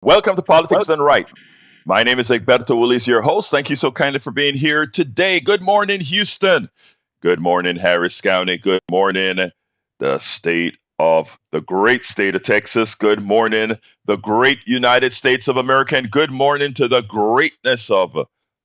Welcome to Politics Done Right. My name is Egberto Willis, your host. Thank you so kindly for being here today. Good morning, Houston. Good morning, Harris County. Good morning, the great state of Texas. Good morning, the great United States of America. And good morning to the greatness of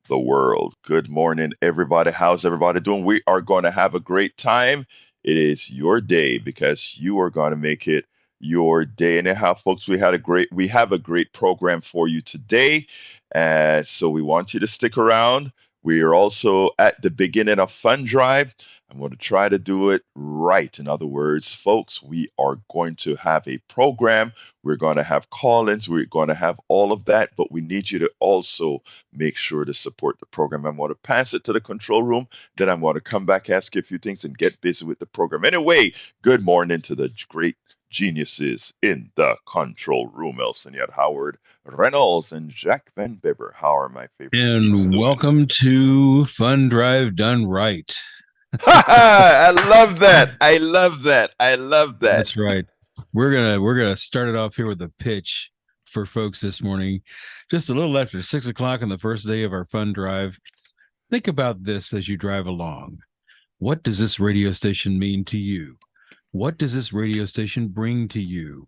the world. Good morning, everybody. How's everybody doing? We are going to have a great time. It is your day because you are going to make it your day. Anyhow, folks, we have a great program for you today. So we want you to stick around. We are also at the beginning of Fund Drive. I'm going to try to do it right. In other words, folks, we are going to have a program. We're going to have call-ins. We're going to have all of that, but we need you to also make sure to support the program. I'm going to pass it to the control room. Then I'm going to come back, ask you a few things, and get busy with the program. Anyway, good morning to the great geniuses in the control room. Elson yet Howard Reynolds and Jack Van Bibber. How are my favorite peeps And doing? welcome to Fun Drive Done Right. I love that. I love that. I love that. That's right. We're gonna start it off here with a pitch for folks this morning. Just a little after 6 o'clock on the first day of our fun drive. Think about this as you drive along. What does this radio station mean to you? What does this radio station bring to you?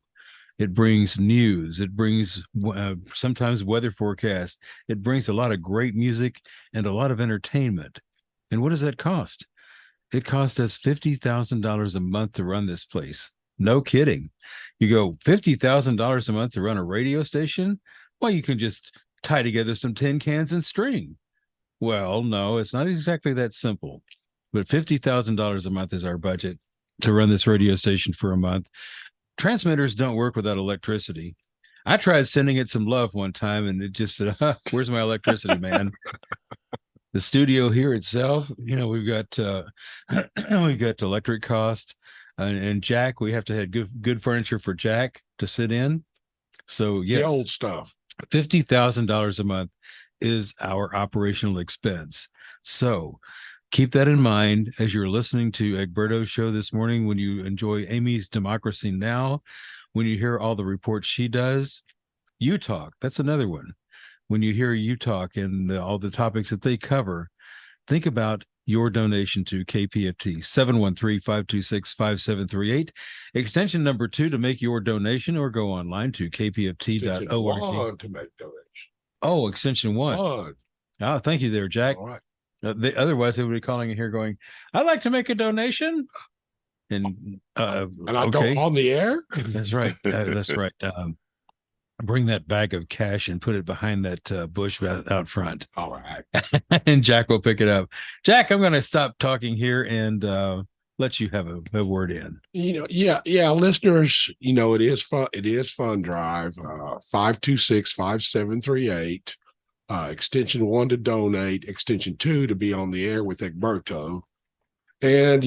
It brings news. It brings sometimes weather forecast. It brings a lot of great music and a lot of entertainment. And what does that cost? It cost us $50,000 a month to run this place. No kidding. You go $50,000 a month to run a radio station? Well, you can just tie together some tin cans and string. Well, no, it's not exactly that simple. But $50,000 a month is our budget to run this radio station for a month. Transmitters don't work without electricity. I tried sending it some love one time and it just said, where's my electricity, man? The studio here itself, we've got we've got electric cost, and Jack. We have to have good furniture for Jack to sit in. So The yes, old stuff. $50,000 a month is our operational expense. So keep that in mind as you're listening to Egberto's show this morning. When you enjoy Amy's Democracy Now, when you hear all the reports she does, you talk. That's another one. When you hear you talk and all the topics that they cover, think about your donation to KPFT 713-526-5738, extension number 2 to make your donation, or go online to Extension kpft.org. one to make donation. Oh, extension 1. One. Oh, thank you there, Jack. All right. Otherwise, they would be calling in here going, I'd like to make a donation. And And I okay, go on the air. that's right. That's right. Bring that bag of cash and put it behind that bush out front. All right. And Jack will pick it up. Jack, I'm going to stop talking here and let you have a word in. Yeah, listeners, it is fun. It is Fun Drive, 526-5738, extension 1 to donate, extension 2 to be on the air with Egberto. And,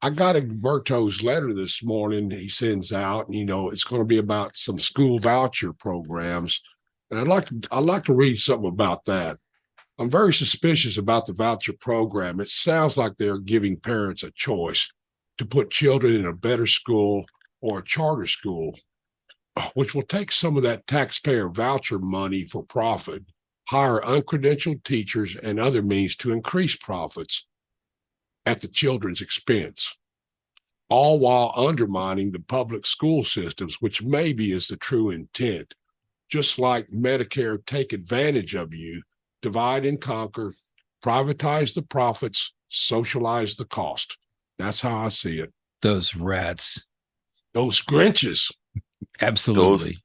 I got Egberto's letter this morning he sends out, and, it's going to be about some school voucher programs. And I'd like to read something about that. I'm very suspicious about the voucher program. It sounds like they're giving parents a choice to put children in a better school or a charter school, which will take some of that taxpayer voucher money for profit, hire uncredentialed teachers and other means to increase profits at the children's expense, all while undermining the public school systems, which maybe is the true intent. Just like Medicare take advantage of you, divide and conquer, privatize the profits, socialize the cost. That's how I see it. Those rats. Those Grinches. Absolutely.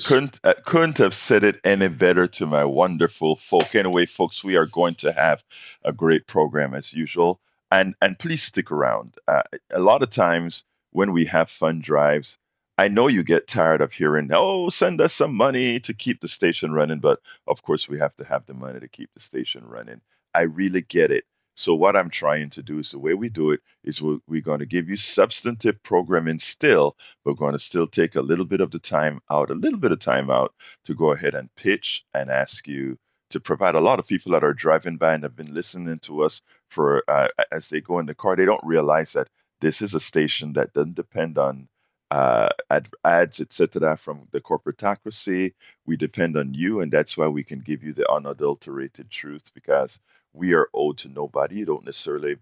Couldn't have said it any better to my wonderful folk. Anyway, folks, we are going to have a great program as usual, and please stick around. A lot of times when we have fun drives, I know you get tired of hearing, "Oh, send us some money to keep the station running," but of course we have to have the money to keep the station running. I really get it. So what I'm trying to do is the way we do it is we're going to give you substantive programming still. We're going to still take a little bit of the time out, a little bit of time out to go ahead and pitch and ask you to provide. A lot of people that are driving by and have been listening to us for as they go in the car, they don't realize that this is a station that doesn't depend on ads, etc., from the corporatocracy. We depend on you, and that's why we can give you the unadulterated truth because we are owed to nobody. You don't necessarily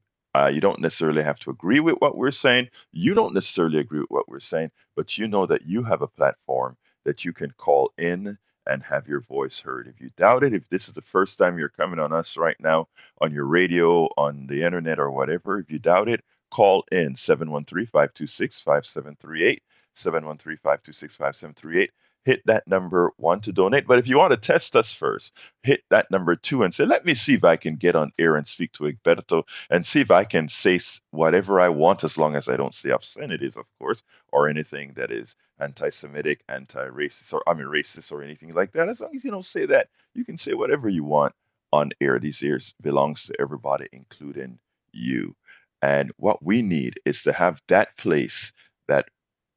have to agree with what we're saying. You don't necessarily agree with what we're saying, but you know that you have a platform that you can call in and have your voice heard. If you doubt it, if this is the first time you're coming on us right now on your radio, on the internet, or whatever, if you doubt it, call in 713-526-5738, 713-526-5738. Hit that number one to donate. But if you want to test us first, hit that number two and say, let me see if I can get on air and speak to Egberto and see if I can say whatever I want as long as I don't say obscenities, of course, or anything that is anti-Semitic, anti-racist, or I mean racist or anything like that. As long as you don't say that, you can say whatever you want on air. These ears belongs to everybody, including you. And what we need is to have that place that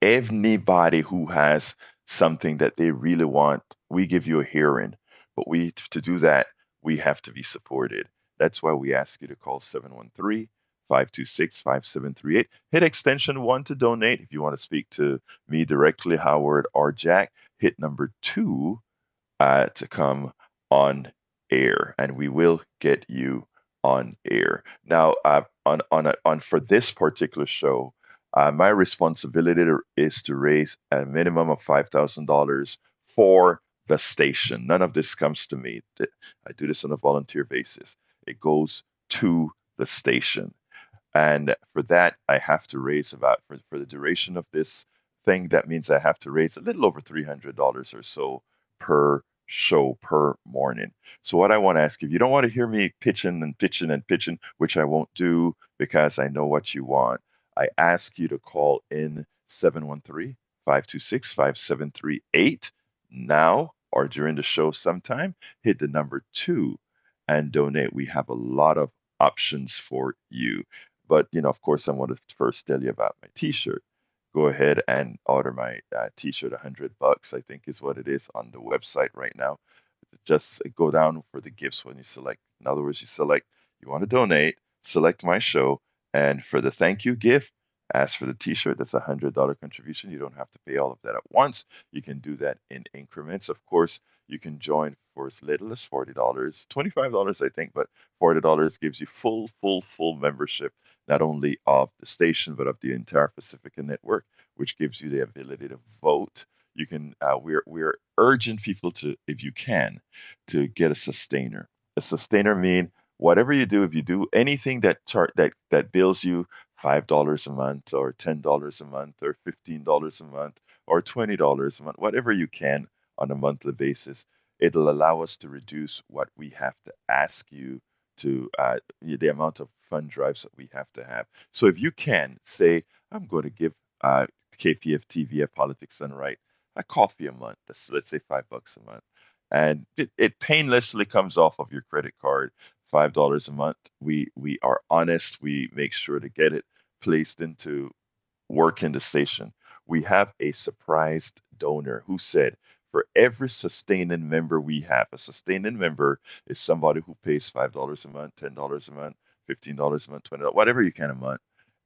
anybody who has something that they really want, we give you a hearing. But to do that, we have to be supported. That's why we ask you to call 713-526-5738. Hit extension 1 to donate. If you want to speak to me directly, Howard or Jack, hit number 2 to come on air, and we will get you on air. Now, on for this particular show, my responsibility is to raise a minimum of $5,000 for the station. None of this comes to me. I do this on a volunteer basis. It goes to the station. And for that, I have to raise for the duration of this thing, that means I have to raise a little over $300 or so per show per morning. So what I want to ask you, if you don't want to hear me pitching and pitching and pitching, which I won't do because I know what you want, I ask you to call in 713-526-5738 now or during the show sometime. Hit the number 2 and donate. We have a lot of options for you. But of course, I want to first tell you about my T-shirt. Go ahead and order my T-shirt. $100, I think, is what it is on the website right now. Just go down for the gifts when you select. In other words, you want to donate, select my show, and for the thank you gift, ask for the T-shirt. That's $100 contribution. You don't have to pay all of that at once. You can do that in increments. Of course, you can join for as little as $40, $25, I think, but $40 gives you full membership, not only of the station but of the entire Pacifica network, which gives you the ability to vote. You can. We're urging people to, if you can, to get a sustainer. A sustainer mean whatever you do, if you do anything that bills you $5 a month or $10 a month or $15 a month or $20 a month, whatever you can on a monthly basis, it'll allow us to reduce what we have to ask you to the amount of fund drives that we have to have. So if you can say, I'm going to give KPF TV Politics Done Right a coffee a month. Let's say $5 a month, and it painlessly comes off of your credit card. $5 a month. We are honest. We make sure to get it placed into work in the station. We have a surprised donor who said, for every sustaining member we have, a sustaining member is somebody who pays $5 a month, $10 a month, $15 a month, $20, whatever you can a month.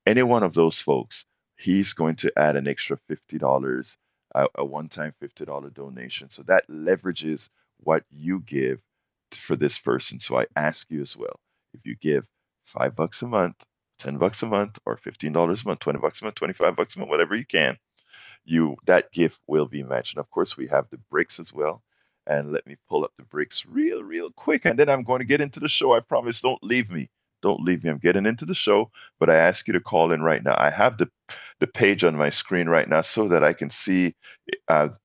Any one of those folks, he's going to add an extra $50, a one-time $50 donation. So that leverages what you give for this person. So I ask you as well, if you give $5 a month, $10 a month, or $15 a month, $20 a month, $25 a month, whatever you can, that gift will be matched. And of course, we have the bricks as well. And let me pull up the bricks real quick, and then I'm going to get into the show. I promise. Don't leave me. Don't leave me. I'm getting into the show, but I ask you to call in right now. I have the page on my screen right now so that I can see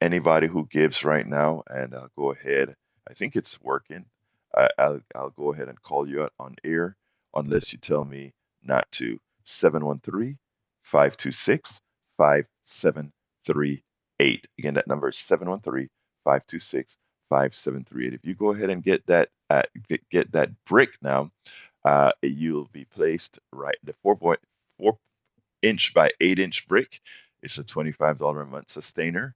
anybody who gives right now, and I'll go ahead. I think it's working. I'll go ahead and call you out on air unless you tell me not to. 713-526-5738. Again, that number is 713-526-5738. If you go ahead and get that brick now, you'll be placed right. The 4.4 inch by 8 inch brick is a $25 a month sustainer.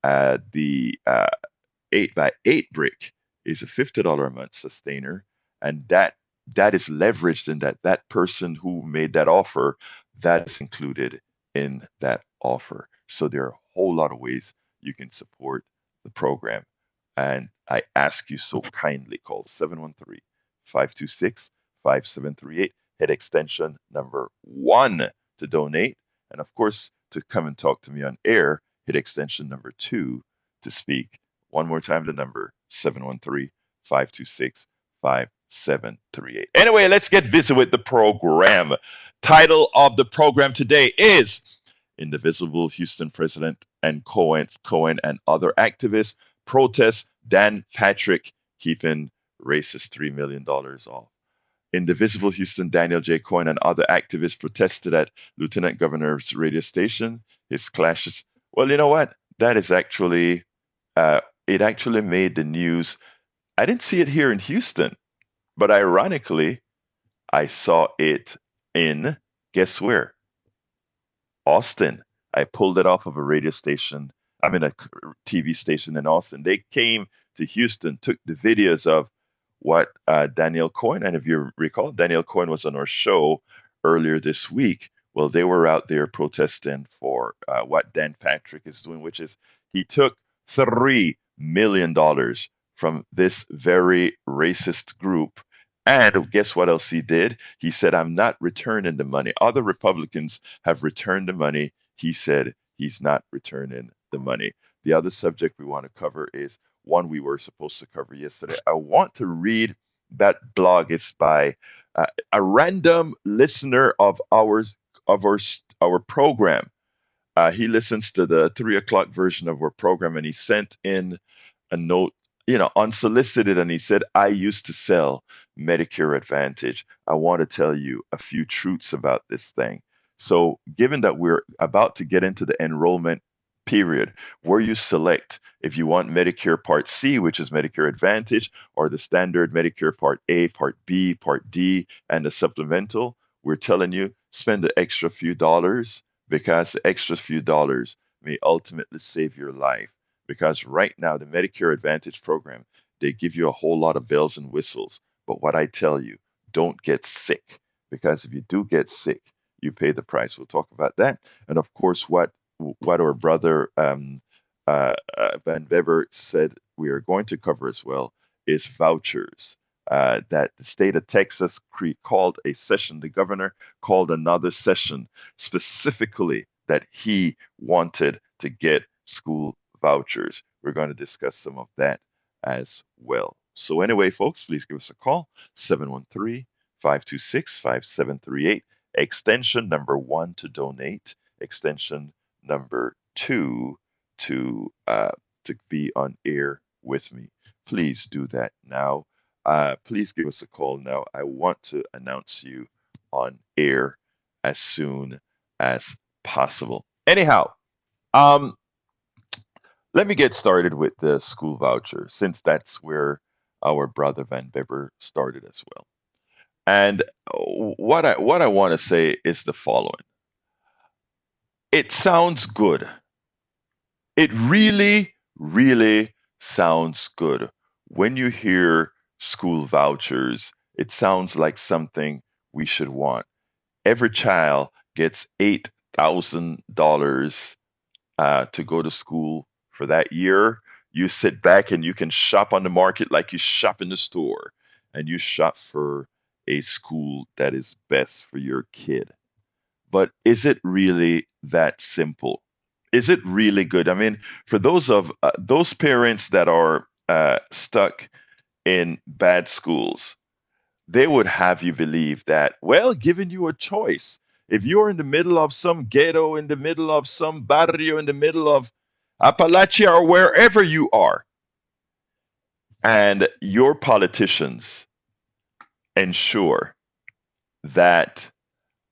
The 8 by 8 brick is a $50 a month sustainer, and that is leveraged in that person who made that offer, that is included in that offer. So there are a whole lot of ways you can support the program. And I ask you so kindly, call 713-526-5738, hit extension number 1 to donate. And of course, to come and talk to me on air, hit extension number 2 to speak. One more time, the number 713-526-5738. Anyway, let's get busy with the program. Title of the program today is Indivisible Houston President and Cohen and other activists protest Dan Patrick keeping racist $3 million off. Indivisible Houston Daniel J. Cohen and other activists protested at Lieutenant Governor's radio station. His clashes. Well, you know what? That is actually, it actually made the news. I didn't see it here in Houston, but ironically, I saw it in, guess where? Austin. I pulled it off of a radio station. I'm in a TV station in Austin. They came to Houston, took the videos of what Daniel Cohen, and if you recall, Daniel Cohen was on our show earlier this week. Well, they were out there protesting for what Dan Patrick is doing, which is he took $3 million from this very racist group. And guess what else he did? He said, I'm not returning the money. Other Republicans have returned the money. He said he's not returning the money. The other subject we want to cover is one we were supposed to cover yesterday. I want to read that blog. It's by a random listener of our program. He listens to the 3 o'clock version of our program, and he sent in a note, unsolicited, and he said, I used to sell Medicare Advantage. I want to tell you a few truths about this thing. So, given that we're about to get into the enrollment period, where you select if you want Medicare Part C, which is Medicare Advantage, or the standard Medicare Part A, Part B, Part D, and the supplemental, we're telling you spend the extra few dollars, because the extra few dollars may ultimately save your life. Because right now, the Medicare Advantage program, they give you a whole lot of bells and whistles. But what I tell you, don't get sick. Because if you do get sick, you pay the price. We'll talk about that. And of course, what our brother Van Weber said we are going to cover as well is vouchers. That the state of Texas called a session, the governor called another session specifically that he wanted to get school vouchers. We're going to discuss some of that as well. So anyway, folks, please give us a call, 713-526-5738, extension number 1 to donate, extension number 2 to be on air with me. Please do that now. Please give us a call now. I want to announce you on air as soon as possible. Anyhow, let me get started with the school voucher, since that's where our brother Van Weber started as well. And what I want to say is the following. It sounds good. It really, really sounds good. When you hear school vouchers, it sounds like something we should want. Every child gets $8,000 to go to school for that year. You sit back and you can shop on the market like you shop in the store, and you shop for a school that is best for your kid. But is it really that simple? Is it really good? I mean, for those parents that are stuck in bad schools, they would have you believe that, well, giving you a choice. If you're in the middle of some ghetto, in the middle of some barrio, in the middle of Appalachia, or wherever you are, and your politicians ensure that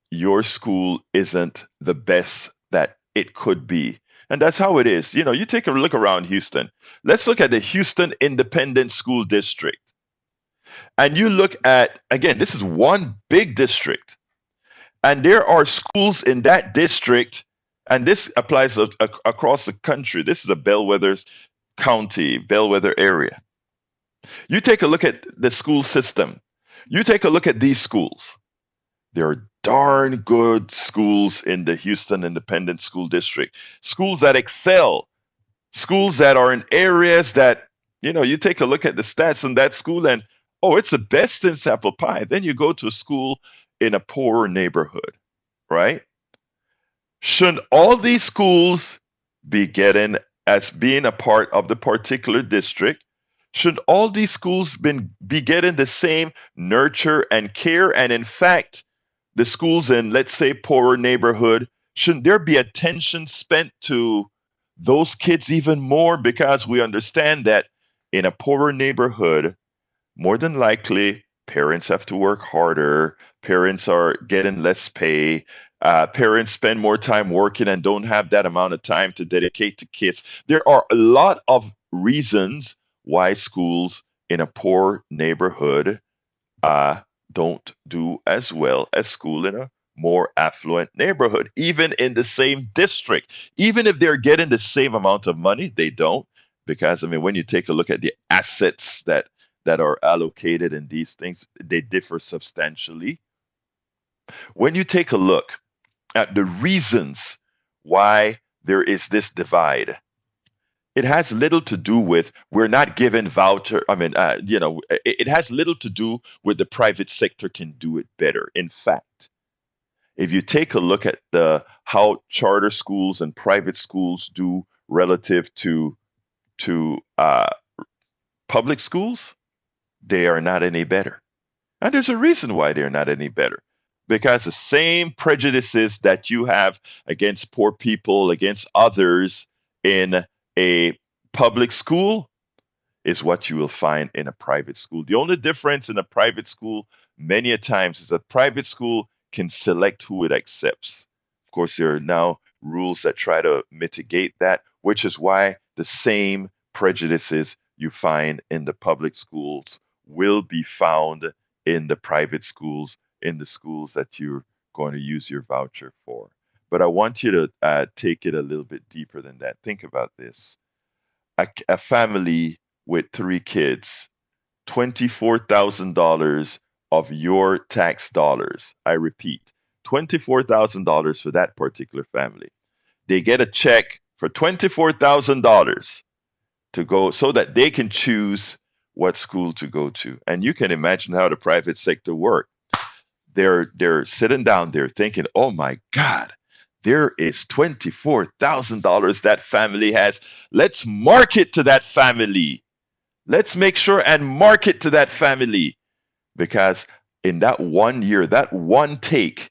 your school isn't the best that it could be. And that's how it is. You take a look around Houston. Let's look at the Houston Independent School District. And you look at, again, this is one big district. And there are schools in that district, and this applies across the country. This is a bellwether county, bellwether area. You take a look at the school system. You take a look at these schools. There are darn good schools in the Houston Independent School District, schools that excel, schools that are in areas that, you take a look at the stats in that school and, oh, it's the best in apple pie. Then you go to a school in a poorer neighborhood, right? Shouldn't all these schools be getting, as being a part of the particular district, should all these schools be getting the same nurture and care? And in fact, the schools in, let's say, poorer neighborhood, shouldn't there be attention spent to those kids even more? Because we understand that in a poorer neighborhood, more than likely, parents have to work harder. Parents are getting less pay. Parents spend more time working and don't have that amount of time to dedicate to kids. There are a lot of reasons why schools in a poor neighborhood uh, don't do as well as school in a more affluent neighborhood, even in the same district. Even if they're getting the same amount of money, they don't. Because, I mean, when you take a look at the assets that are allocated in these things, they differ substantially. When you take a look at the reasons why there is this divide, it has little to do with we're not given voucher. I mean, it has little to do with the private sector can do it better. In fact, if you take a look at the how charter schools and private schools do relative to public schools, they are not any better. And there's a reason why they're not any better. Because the same prejudices that you have against poor people, against others in a public school, is what you will find in a private school. The only difference in a private school, many a times, is that private school can select who it accepts. Of course, there are now rules that try to mitigate that, which is why the same prejudices you find in the public schools will be found in the private schools, in the schools that you're going to use your voucher for. But I want you to take it a little bit deeper than that. Think about this. A family with three kids, $24,000 of your tax dollars. I repeat, $24,000 for that particular family. They get a check for $24,000 to go so that they can choose what school to go to. And you can imagine how the private sector works. They're sitting down there thinking, "Oh my God, there is $24,000 that family has. Let's market to that family. Let's make sure and market to that family because in that 1 year, that one take,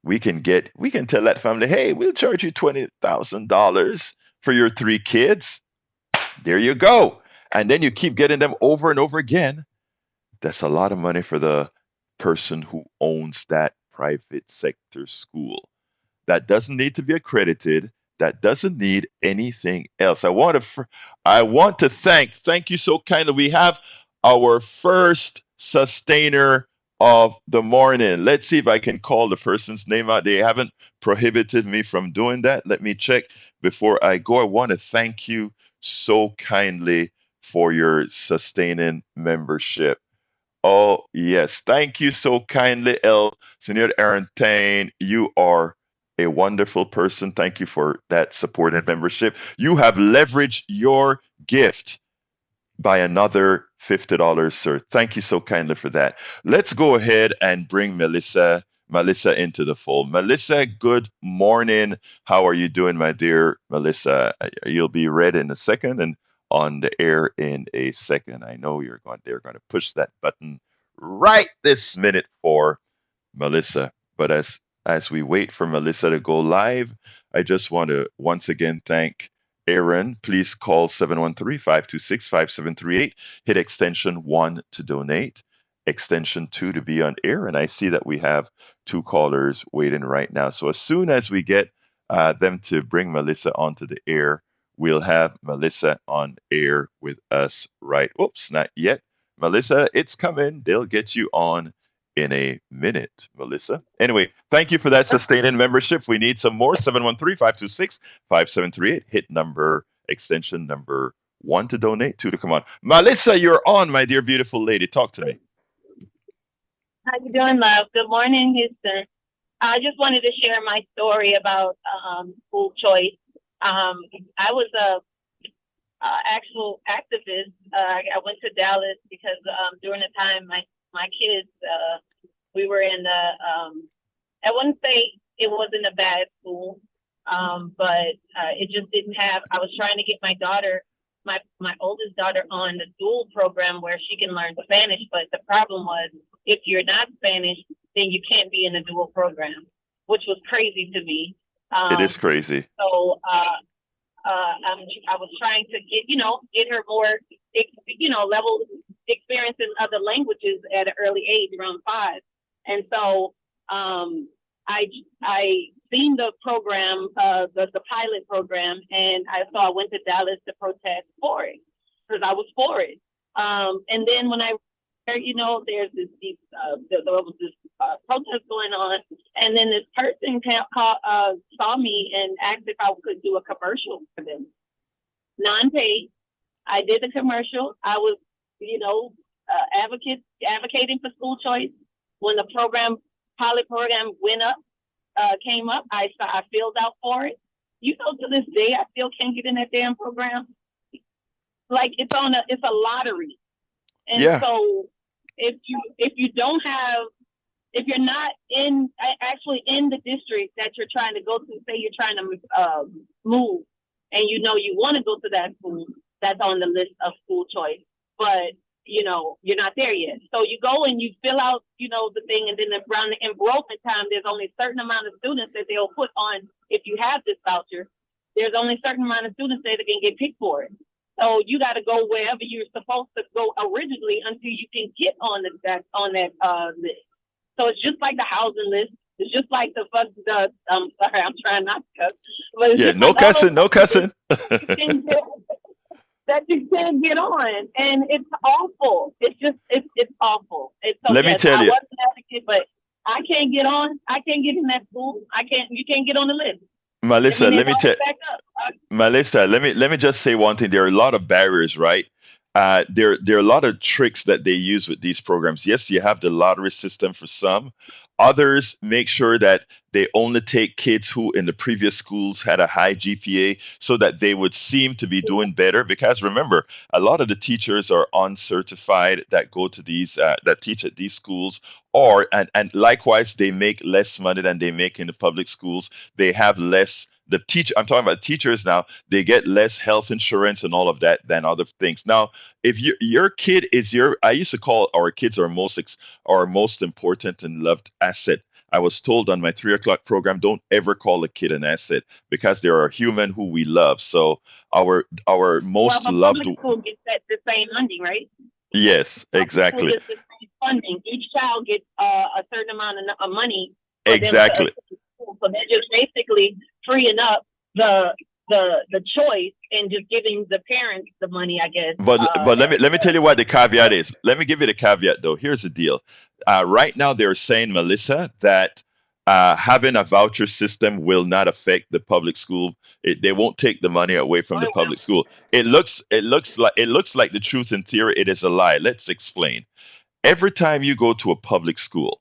we can tell that family, hey, we'll charge you $20,000 for your three kids. There you go." And then you keep getting them over and over again. That's a lot of money for the person who owns that private sector school. That doesn't need to be accredited. That doesn't need anything else. I want to thank you so kindly. We have our first sustainer of the morning. Let's see if I can call the person's name out. They haven't prohibited me from doing that. Let me check before I go. I want to thank you so kindly for your sustaining membership. Oh, yes. Thank you so kindly, El Senor Arantain. You are a wonderful person. Thank you for that support and membership. You have leveraged your gift by another $50, sir. Thank you so kindly for that. Let's go ahead and bring Melissa into the fold. Melissa, good morning. How are you doing, my dear Melissa? You'll be read in a second and on the air in a second. I know they're going to push that button right this minute for Melissa. But as we wait for Melissa to go live, I just want to once again thank Aaron. Please call 713-526-5738. Hit extension 1 to donate, extension 2 to be on air. And I see that we have two callers waiting right now. So as soon as we get them to bring Melissa onto the air, we'll have Melissa on air with us right. Oops, not yet. Melissa, it's coming. They'll get you on in a minute, Melissa. Anyway, thank you for that sustaining membership. We need some more. 713-526-5738. Hit extension number 1 to donate, 2 to come on. Melissa, you're on, my dear beautiful lady. Talk to me. How you doing, love? Good morning, Houston. I just wanted to share my story about school choice. I was a actual activist. I went to Dallas because during the time my kids we were in the I wouldn't say it wasn't a bad school, but it just didn't have. I was trying to get my daughter, my oldest daughter, on the dual program where she can learn Spanish. But the problem was, if you're not Spanish, then you can't be in the dual program, which was crazy to me. It is Um, crazy. I was trying to get her more, level experience in other languages at an early age, around 5. And so I seen the program, the pilot program, and I went to Dallas to protest for it because I was for it. And then when I there's there was this protest going on, and then this person saw me and asked if I could do a commercial for them, non-paid. I did the commercial. I was, advocating for school choice. When the pilot program came up, I filled out for it. To this day, I still can't get in that damn program. Like it's a lottery. And Yeah. so if you're not actually in the district that you're trying to go to, say you're trying to move, and you want to go to that school that's on the list of school choice, but you're not there yet. So you go and you fill out the thing, and then around the enrollment time, there's only a certain amount of students that they'll put on. If you have this voucher, there's only a certain amount of students that can get picked for it. So you got to go wherever you're supposed to go originally until you can get on that list. So it's just like the housing list. It's just like I'm sorry, I'm trying not to cuss, but it's Yeah. just No like all those cussing. No cussing. you can get, that you can't get on, and it's awful. It's awful. And so Let me yes, tell I you, was an advocate, but I can't get on. I can't get in that school. I can't. You can't get on the list. I Melissa. mean, Let it's me tell always backed up. Melissa, let me just say one thing. There are a lot of barriers, right? There are a lot of tricks that they use with these programs. Yes, you have the lottery system for some. Others make sure that they only take kids who in the previous schools had a high GPA so that they would seem to be doing better. Because remember, a lot of the teachers are uncertified that go to these that teach at these schools, or and likewise they make less money than they make in the public schools. They have less the teach I'm talking about teachers now, they get less health insurance and all of that than other things. Now, if your kid is your I used to call our kids our most important and loved asset. I was told on my 3 o'clock program, don't ever call a kid an asset because they are a human who we love. So our Well, most but loved. public school gets the same funding, right? Yes, Public school exactly. gets the same funding. Each child gets a certain amount of money for them to Exactly. attend school. So they're just basically freeing up the the choice and just giving the parents the money, I guess. But let me tell you what the caveat is. Let me give you the caveat though. Here's the deal. Right now they're saying, Melissa, that having a voucher system will not affect the public school. They won't take the money away from Oh, the it will. public school. It looks like the truth in theory. It is a lie. Let's explain. Every time you go to a public school,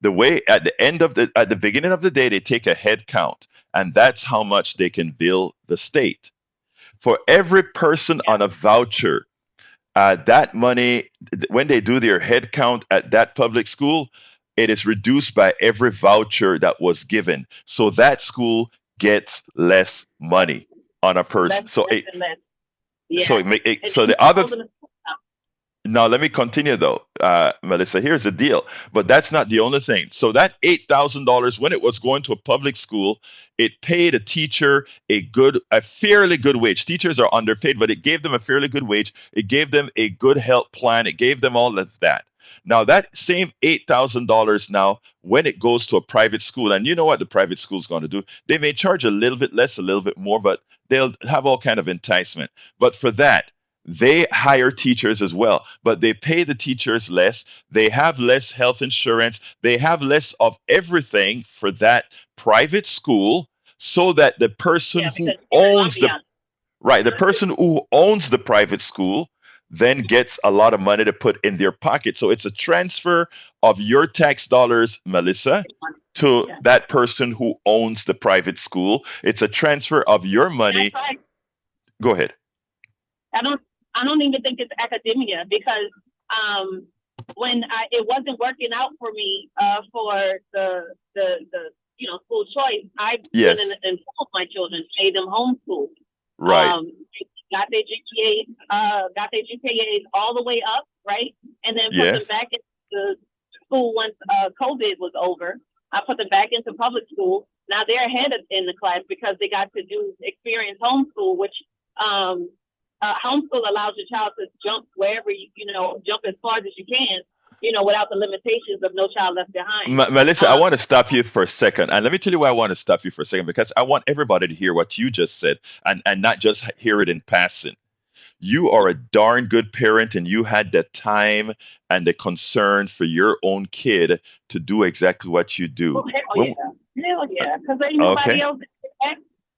the way at the beginning of the day they take a head count, and that's how much they can bill the state. For every person Yeah. on a voucher, that money, when they do their head count at that public school, it is reduced by every voucher that was given. So that school gets less money on a person. So Less and less. so Yeah. it make it, And so then the you other open the school up. now, let me continue though, Melissa. Here's the deal, but that's not the only thing. So that $8,000, when it was going to a public school, it paid a teacher a fairly good wage. Teachers are underpaid, but it gave them a fairly good wage. It gave them a good health plan. It gave them all of that. Now that same $8,000 now, when it goes to a private school, and you know what the private school is going to do? They may charge a little bit less, a little bit more, but they'll have all kind of enticement. But for that, they hire teachers as well, but they pay the teachers less. They have less health insurance. They have less of everything for that private school so that the person Yeah, who because you get an owns the ambiance. right, the person who owns the private school, then gets a lot of money to put in their pocket. So it's a transfer of your tax dollars, Melissa, to Yeah, that person who owns the private school. It's a transfer of your that's money. right. Go ahead. I don't I don't even think it's academia because um when it wasn't working out for me for the school choice, I went and Yes. enrolled my children, made them homeschool. Right. Got their got their GPAs all the way up, right? And then put them Yes. back into school once COVID was over. I put them back into public school. Now they're ahead in the class because they got to do experience homeschool, which um, homeschool allows your child to jump wherever jump as far as you can, without the limitations of No Child Left Behind. Melissa, I Um, want to stop you for a second. And let me tell you why I want to stop you for a second, because I want everybody to hear what you just said and not just hear it in passing. You are a darn good parent, and you had the time and the concern for your own kid to do exactly what you do. oh, When, hell yeah, because ain't nobody okay. else take it back.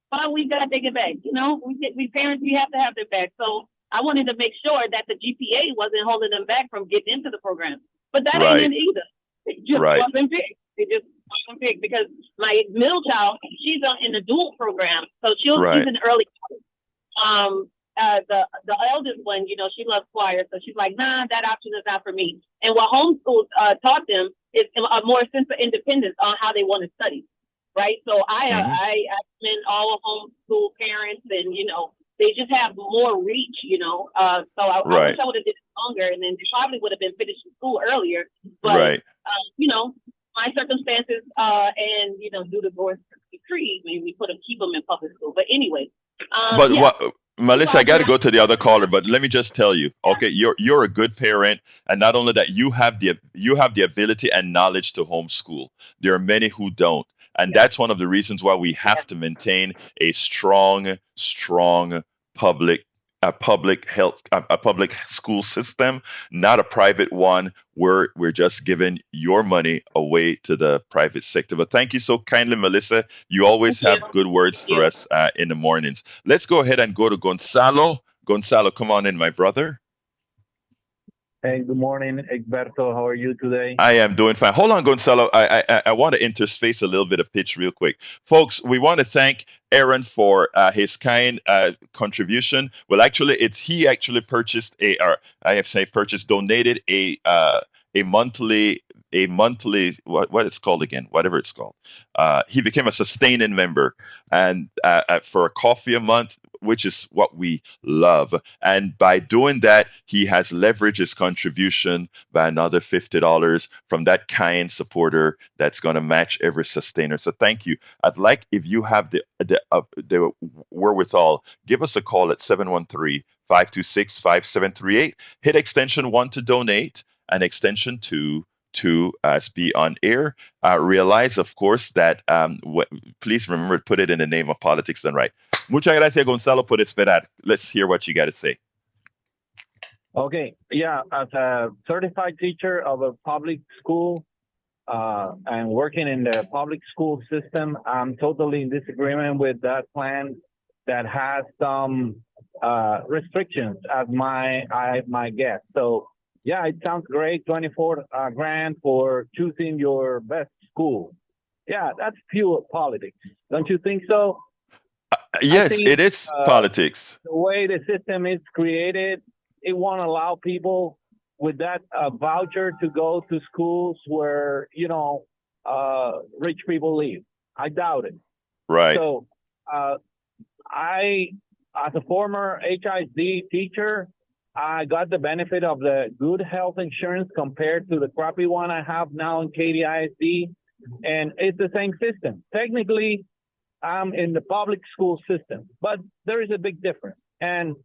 But we gotta take it back. We parents, we have to have it back. So I wanted to make sure that the GPA wasn't holding them back from getting into the program. But that ain't Right. it either. It just Right. wasn't big. It just wasn't big because my middle child, she's in the dual program, so she's Right. in early. The eldest one, she loves choir, so she's like, nah, that option is not for me. And what homeschool taught them is a more sense of independence on how they want to study, right? So Hmm. I commend all homeschool parents, and they just have more reach, So I wish Right. I would have did it longer, and then they probably would have been finishing school earlier. But Right. my circumstances, and due to divorce decree, maybe we put them keep them in public school. But anyway, But yeah, what, Melissa, I got to go to the other caller, but let me just tell you, okay, you're a good parent, and not only that, you have the ability and knowledge to homeschool. There are many who don't, and yeah, that's one of the reasons why we have to maintain a strong public public health a public school system, not a private one where we're just giving your money away to the private sector. But thank you so kindly, Melissa. You thank always you, have good words thank for you. us in the mornings. Let's go ahead and go to Gonzalo. Gonzalo, come on in, my brother. Hey, good morning, Egberto. How are you today? I am doing fine. Hold on, Gonzalo. I want to interspace a little bit of pitch real quick. Folks, we want to thank Aaron for his kind contribution. Well, actually, he actually purchased or I have say purchased, donated a monthly, what it's called again, whatever it's called. He became a sustaining member, and for a coffee a month, which is what we love. And by doing that, he has leveraged his contribution by another $50 from that kind supporter that's going to match every sustainer. So thank you. I'd like, if you have the wherewithal, give us a call at 713-526-5738. Hit extension 1 to donate and extension 2 to be on air. Realize, of course, that please remember to put it in the name of politics done right. Muchas gracias, Gonzalo, por esperar. Let's hear what you got to say. Okay, yeah, as a certified teacher of a public school and working in the public school system, I'm totally in disagreement with that plan that has some restrictions as my guess. So yeah, it sounds great. 24 grand for choosing your best school. Yeah, that's pure politics. Don't you think so? I Yes, think it is politics. the way the system is created, it won't allow people with that voucher to go to schools where rich people live. I doubt it. Right. So I, as a former HISD teacher, I got the benefit of the good health insurance compared to the crappy one I have now in KDISD, and it's the same system. Technically, I'm in the public school system, but there is a big difference. And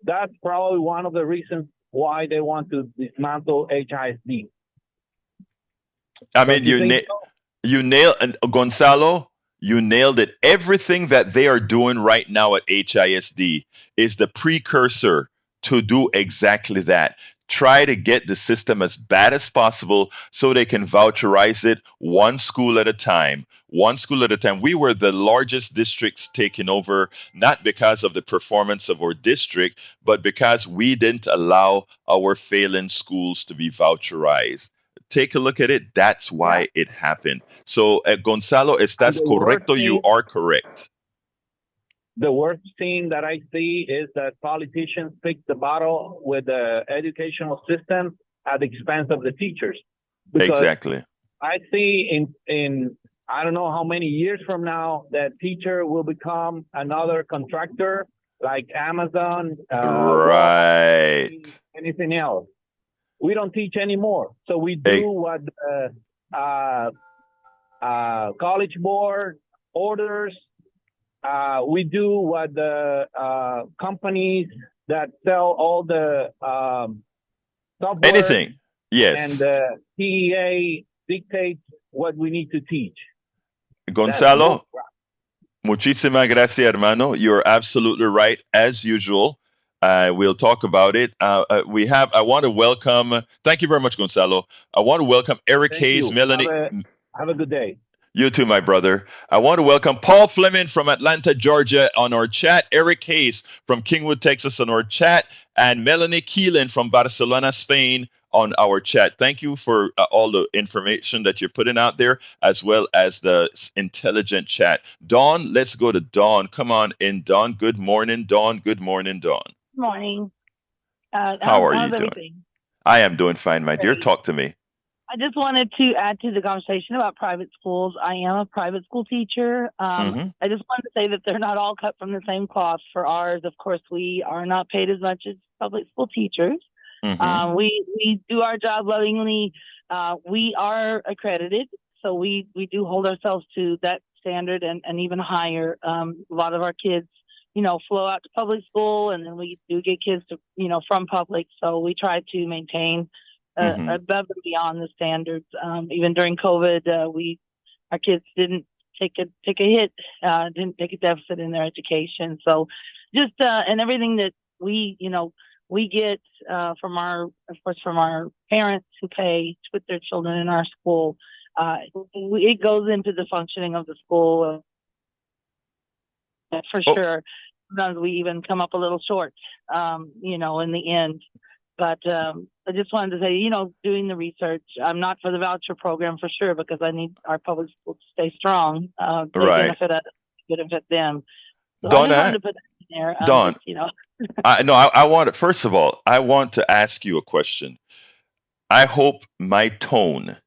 that's probably one of the reasons why they want to dismantle HISD. I Don't mean, you think so? you nailed, and Gonzalo, you nailed it. Everything that they are doing right now at HISD is the precursor to do exactly that. Try to get the system as bad as possible so they can voucherize it one school at a time. One school at a time. We were the largest districts taken over, not because of the performance of our district, but because we didn't allow our failing schools to be voucherized. Take a look at it. That's Yeah. why it happened. So, Gonzalo, And ¿estás correcto? You are correct. the worst thing that I see is that politicians pick the battle with the educational system at the expense of the teachers. Because Exactly. I see in I don't know how many years from now that teacher will become another contractor like Amazon, Walmart, Right. anything else. We don't teach anymore, so we Hey, do what college board orders. We do what the companies that sell all the software anything. and Yes. the TEA dictates what we need to teach. That's Gonzalo, bullcrap. muchísimas gracias, hermano. You're absolutely right, as usual. We'll talk about it. I want to welcome, thank you very much, Gonzalo. I want to welcome Eric Thank Hayes, you. Melanie. Have a good day. You too, my brother. I want to welcome Paul Fleming from Atlanta, Georgia on our chat, Eric Hayes from Kingwood, Texas on our chat, and Melanie Keelan from Barcelona, Spain on our chat. Thank you for all the information that you're putting out there, as well as the intelligent chat. Dawn, let's go to Dawn. Come on in, Dawn. Good morning, Dawn. Good morning, Dawn. Morning. How are How's you doing? everything? I am doing fine, my dear. Great. Talk to me. I just wanted to add to the conversation about private schools. I am a private school teacher. Hmm. I just wanted to say that they're not all cut from the same cloth. For ours, of course, we are not paid as much as public school teachers. Hmm. We do our job lovingly. We are accredited, so we do hold ourselves to that standard and even higher. A lot of our kids, flow out to public school, and then we do get kids to, from public. So we try to maintain Hmm. above and beyond the standards. Even during COVID, our kids didn't take a hit, didn't take a deficit in their education. So just and everything that we get from our parents who pay to put their children in our school. It goes into the functioning of the school for Oh, sure. Sometimes we even come up a little short, in the end. But I just wanted to say, doing the research, I'm not for the voucher program for sure, because I need our public schools to stay strong. They right. benefit them. So I Dawn, just wanted to put that in there. Dawn, I want to, first of all, I want to ask you a question. I hope my tone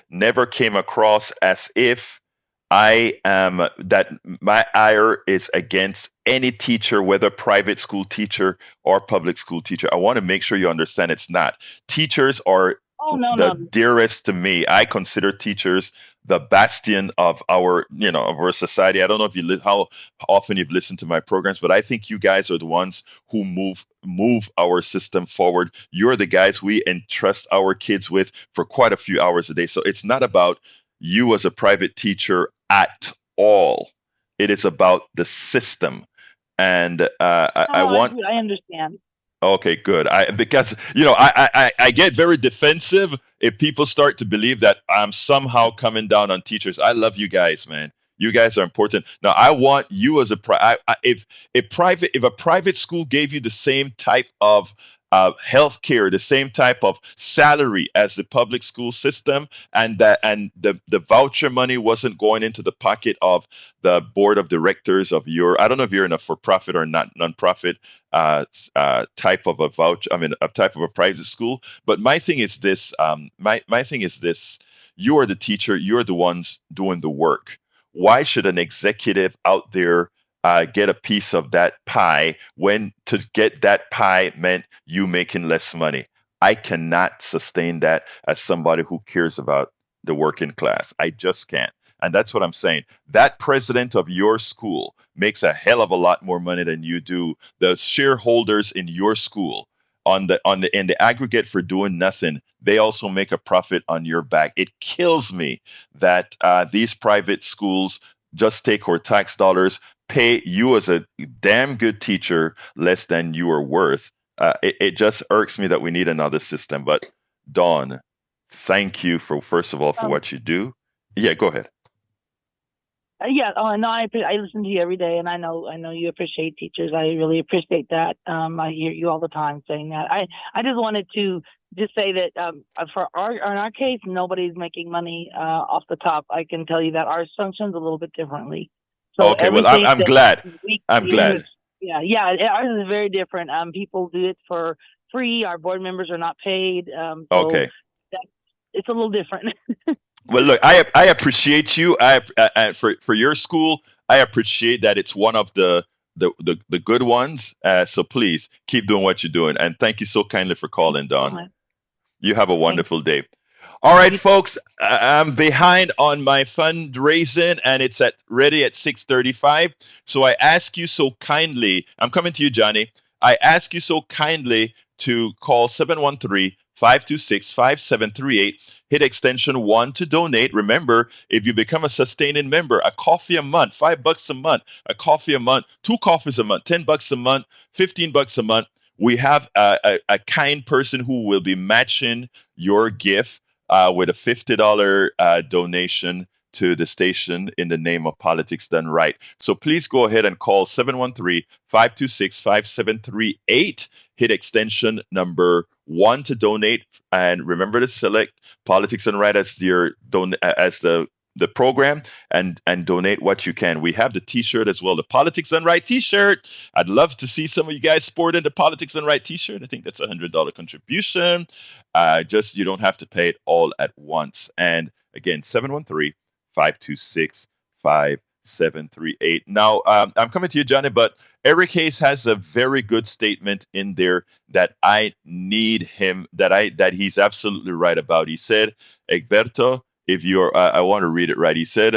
never came across as if that my ire is against any teacher, whether private school teacher or public school teacher. I want to make sure you understand it's not. Teachers are Oh, no. the dearest to me. I consider teachers the bastion of of our society. I don't know if how often you've listened to my programs, but I think you guys are the ones who move our system forward. You're the guys we entrust our kids with for quite a few hours a day. So it's not about you as a private teacher at all. It is about the system. And I want I understand. Okay, good. Because I get very defensive if people start to believe that I'm somehow coming down on teachers. I love you guys, man. You guys are important. Now, I want you as if a private school gave you the same type of health care, the same type of salary as the public school system, and the voucher money wasn't going into the pocket of the board of directors of I don't know if you're in a for-profit or not nonprofit type of a voucher. I mean, a type of a private school. But my thing is this. My thing is this. You are the teacher. You're the ones doing the work. Why should an executive out there get a piece of that pie when to get that pie meant you making less money? I cannot sustain that as somebody who cares about the working class. I just can't. And that's what I'm saying. That president of your school makes a hell of a lot more money than you do. The shareholders in your school in the aggregate for doing nothing, they also make a profit on your back. It kills me that these private schools just take our tax dollars, pay you as a damn good teacher less than you are worth, It just irks me that we need another system. But Dawn, thank you for first of all for what you do. Yeah, go ahead. Yeah. Oh, no, I listen to you every day, and I know you appreciate teachers. I really appreciate that. I hear you all the time saying that. I just wanted to just say that for in our case, nobody's making money off the top. I can tell you that ours functions a little bit differently. So Okay, well, everything I'm that glad. we I'm glad. yeah, ours is very different. People do it for free. Our board members are not paid. So Okay. it's a little different. Well, look, I appreciate you. For your school, I appreciate that it's one of the good ones. So please keep doing what you're doing, and thank you so kindly for calling, Don. You have a Thanks. wonderful day. All right, folks, I'm behind on my fundraising, and it's at ready at 6:35. So I ask you so kindly. I'm coming to you, Johnny. I ask you so kindly to call 713-526-5738. Hit extension 1 to donate. Remember, if you become a sustaining member, a coffee a month, $5 a month, a coffee a month, 2 coffees a month, $10 a month, $15 a month. We have a kind person who will be matching your gift with a $50 donation to the station in the name of Politics Done Right. So please go ahead and call 713-526-5738. Hit extension number 1 to donate, and remember to select Politics Done Right as as the program, and donate what you can. We have the T-shirt as well, the Politics Done Right T-shirt. I'd love to see some of you guys sporting the Politics Done Right T-shirt. I think that's $100 contribution. Just you don't have to pay it all at once. And again, 713-526-5738. Now, I'm coming to you, Johnny, but Eric Hayes has a very good statement in there that I need him, that he's absolutely right about. He said, Egberto, if you're, I want to read it right. He said,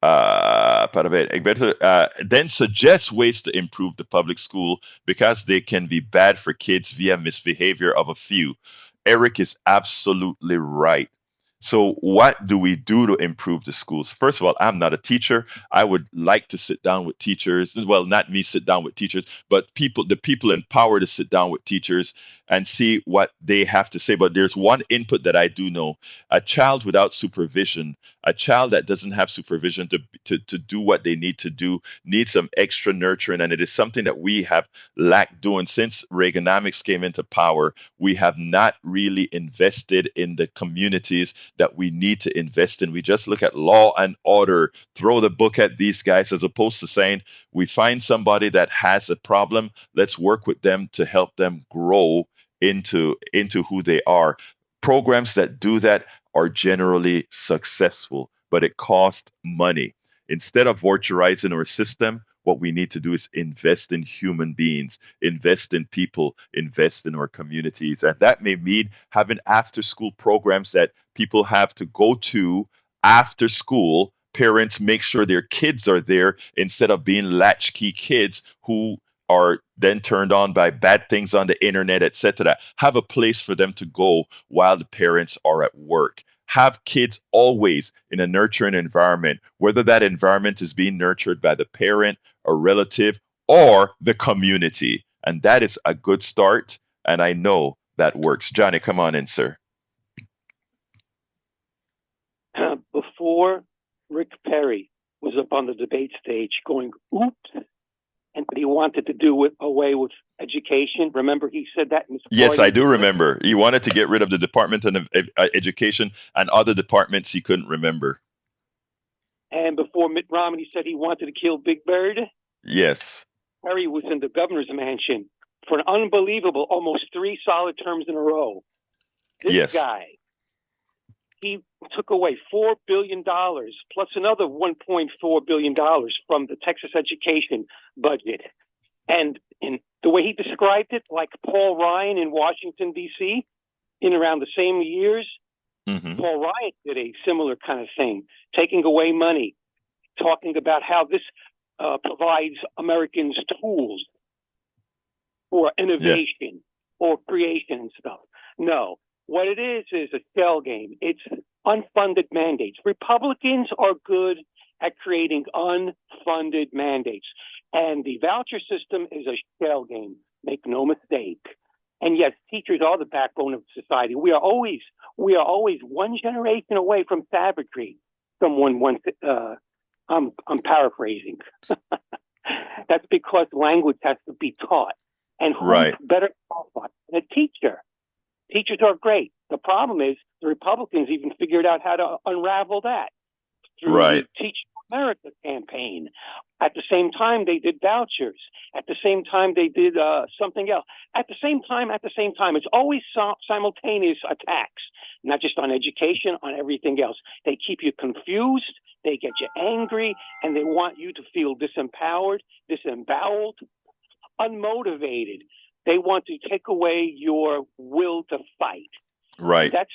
Egberto, then suggests ways to improve the public school because they can be bad for kids via misbehavior of a few. Eric is absolutely right. So, what do we do to improve the schools? First of all, I'm not a teacher. I would like to sit down with teachers. Well, not me sit down with teachers, but the people in power to sit down with teachers and see what they have to say. But there's one input that I do know: a child without supervision, a child that doesn't have supervision to do what they need to do, needs some extra nurturing. And it is something that we have lacked doing since Reaganomics came into power. We have not really invested in the communities that we need to invest in. We just look at law and order, throw the book at these guys, as opposed to saying, we find somebody that has a problem, let's work with them to help them grow into who they are. Programs that do that are generally successful, but it costs money. Instead of voucherizing our system, what we need to do is invest in human beings, invest in people, invest in our communities. And that may mean having after school programs that people have to go to after school. Parents make sure their kids are there instead of being latchkey kids who are then turned on by bad things on the internet, etc. Have a place for them to go while the parents are at work. Have kids always in a nurturing environment, whether that environment is being nurtured by the parent, a relative, or the community. And that is a good start. And I know that works. Johnny, come on in, sir. Before Rick Perry was up on the debate stage going, oops, and that he wanted to do away with education. Remember, he said that in his Yes, I do remember. He wanted to get rid of the Department of Education and other departments he couldn't remember. And before Mitt Romney said he wanted to kill Big Bird. Yes. Perry was in the governor's mansion for an unbelievable almost 3 solid terms in a row. This guy, he took away $4 billion plus another $1.4 billion from the Texas education budget. And in the way he described it, like Paul Ryan in Washington, D.C., in around the same years, Paul Ryan did a similar kind of thing, taking away money, talking about how this provides Americans tools for innovation or creation and stuff. No, what it is a shell game. It's unfunded mandates. Republicans are good at creating unfunded mandates. And the voucher system is a shell game. Make no mistake. And yes, teachers are the backbone of society. We are always one generation away from savagery. Someone once, I'm paraphrasing. That's because language has to be taught. And who's better qualified than a teacher? Teachers are great. The problem is the Republicans even figured out how to unravel that through the Teach America campaign. At the same time, they did vouchers. At the same time, they did something else. At the same time, it's always simultaneous attacks, not just on education, on everything else. They keep you confused, they get you angry, and they want you to feel disempowered, disemboweled, unmotivated. They want to take away your will to fight. Right. That's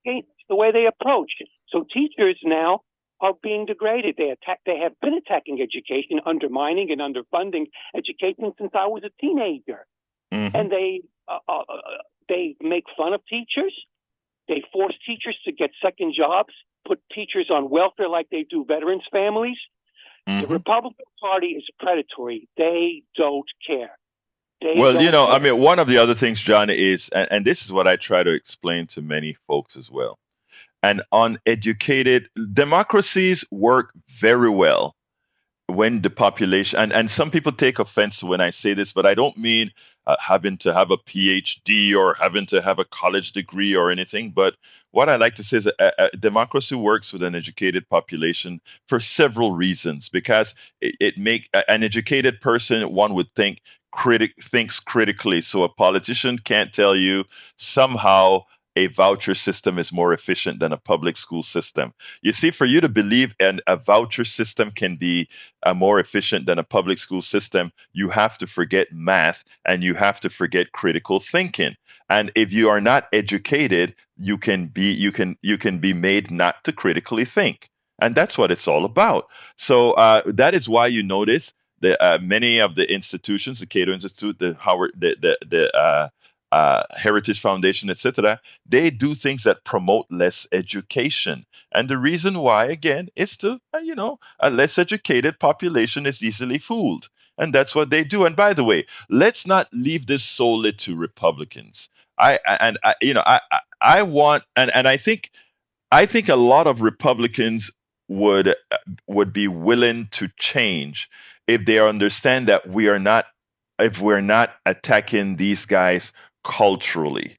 the way they approach it. So teachers now are being degraded. They have been attacking education, undermining and underfunding education since I was a teenager. Mm-hmm. And they make fun of teachers. They force teachers to get second jobs, put teachers on welfare like they do veterans' families. Mm-hmm. The Republican Party is predatory. They don't care. I mean, one of the other things, John, is, and this is what I try to explain to many folks as well. And uneducated democracies work very well when the population, and some people take offense when I say this, but I don't mean having to have a PhD or having to have a college degree or anything. But what I like to say is democracy works with an educated population for several reasons, because it make an educated person, one would think, thinks critically. So a politician can't tell you somehow a voucher system is more efficient than a public school system. You see, for you to believe a voucher system can be more efficient than a public school system, you have to forget math and you have to forget critical thinking. And if you are not educated, you can be made not to critically think. And that's what it's all about. So that is why you notice that many of the institutions, the Cato Institute, the Howard, the Heritage Foundation, etc., they do things that promote less education. And the reason why, again, is to, a less educated population is easily fooled. And that's what they do. And by the way, let's not leave this solely to Republicans. I think a lot of Republicans would be willing to change if they understand that if we're not attacking these guys culturally,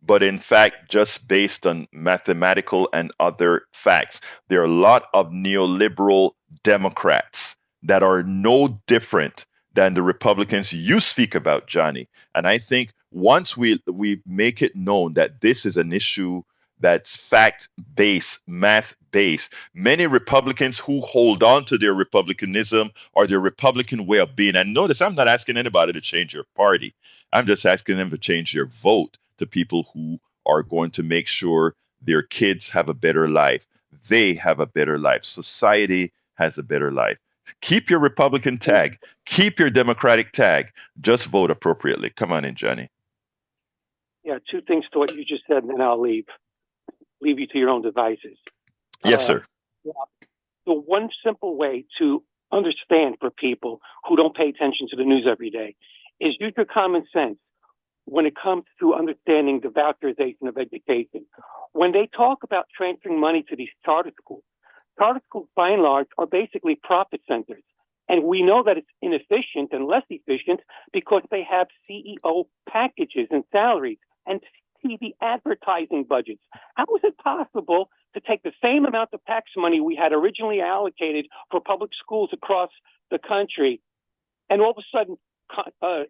but in fact just based on mathematical and other facts. There are a lot of neoliberal Democrats that are no different than the Republicans you speak about, Johnny. And I think once we make it known that this is an issue that's fact-based, math-based, many Republicans who hold on to their Republicanism or their Republican way of being, and notice I'm not asking anybody to change your party. I'm just asking them to change their vote to people who are going to make sure their kids have a better life. They have a better life. Society has a better life. Keep your Republican tag. Keep your Democratic tag. Just vote appropriately. Come on in, Johnny. Yeah, two things to what you just said, and then I'll leave you to your own devices. Yes, sir. Yeah. The one simple way to understand for people who don't pay attention to the news every day is use your common sense when it comes to understanding the voucherization of education. When they talk about transferring money to these charter schools by and large are basically profit centers. And we know that it's inefficient and less efficient because they have CEO packages and salaries and TV advertising budgets. How is it possible to take the same amount of tax money we had originally allocated for public schools across the country, and all of a sudden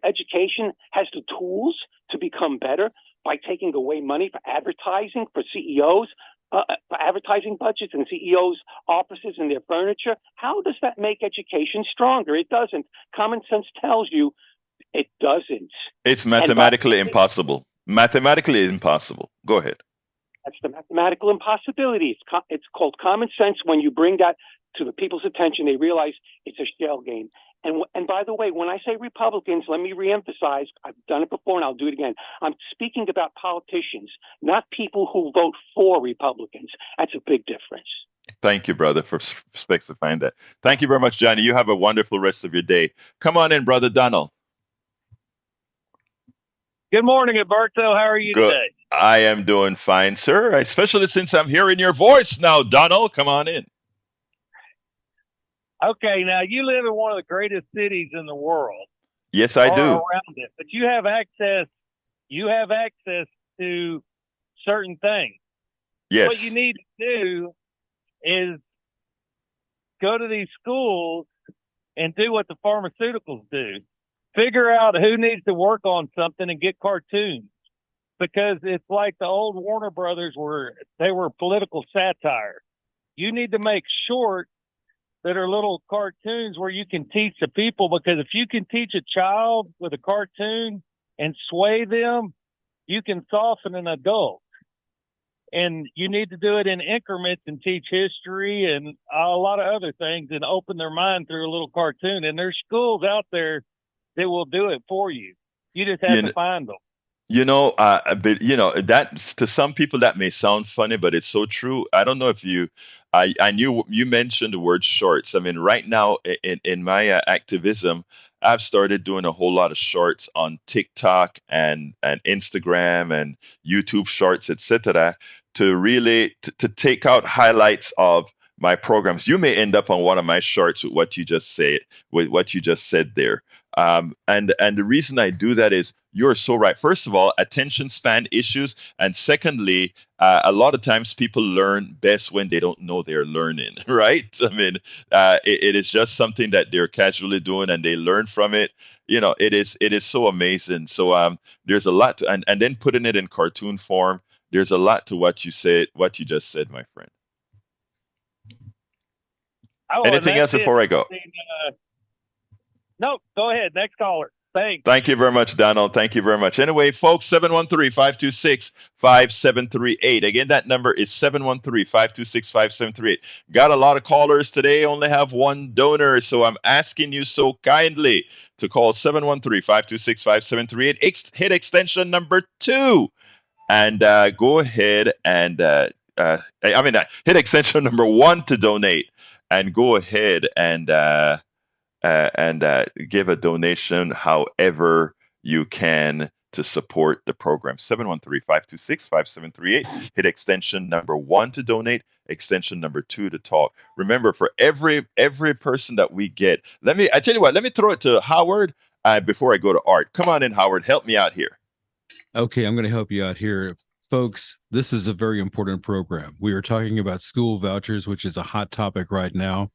education has the tools to become better by taking away money for advertising for CEOs, for advertising budgets and CEOs' offices and their furniture? How does that make education stronger? It doesn't. Common sense tells you it doesn't. It's mathematically impossible. Mathematically impossible. Go ahead. That's the mathematical impossibility. It's called common sense. When you bring that to the people's attention, they realize it's a shell game. And by the way, when I say Republicans, let me reemphasize, I've done it before and I'll do it again. I'm speaking about politicians, not people who vote for Republicans. That's a big difference. Thank you, brother, for specifying that. Thank you very much, Johnny. You have a wonderful rest of your day. Come on in, Brother Donald. Good morning, Alberto. How are you Good. today? I am doing fine, sir. Especially since I'm hearing your voice now, Donald. Come on in. Okay, now you live in one of the greatest cities in the world. Yes, I or do. around it, but you have access. You have access to certain things. Yes. What you need to do is go to these schools and do what the pharmaceuticals do. Figure out who needs to work on something and get cartoons. Because it's like the old Warner Brothers they were political satire. You need to make shorts that are little cartoons where you can teach the people, because if you can teach a child with a cartoon and sway them, you can soften an adult. And you need to do it in increments and teach history and a lot of other things and open their mind through a little cartoon. And there's schools out there that will do it for you. You just have to find them. But that to some people that may sound funny, but it's so true. I don't know if I knew you mentioned the word shorts. I mean, right now in my activism, I've started doing a whole lot of shorts on TikTok and Instagram and YouTube shorts, etc., to really to take out highlights of my programs. You may end up on one of my shorts with what you just said there. And the reason I do that is you're so right. First of all, attention span issues, and secondly, a lot of times people learn best when they don't know they're learning, right? I mean, it is just something that they're casually doing, and they learn from it. It is so amazing. So there's a lot to, and then putting it in cartoon form. There's a lot to what you just said, my friend. Anything else before I go? No, go ahead. Next caller. Thanks. Thank you very much, Donald. Thank you very much. Anyway, folks, 713-526-5738. Again, that number is 713-526-5738. Got a lot of callers today, only have one donor, so I'm asking you so kindly to call 713-526-5738. Hit extension number 2 and go ahead and hit extension number 1 to donate, and go ahead and give a donation however you can to support the program. 713-526-5738. Hit extension number 1 to donate, extension number 2 to talk. Remember, for every person that we get, I tell you what, let me throw it to Howard before I go to Art. Come on in, Howard. Help me out here. Okay, I'm going to help you out here. Folks, this is a very important program. We are talking about school vouchers, which is a hot topic right now,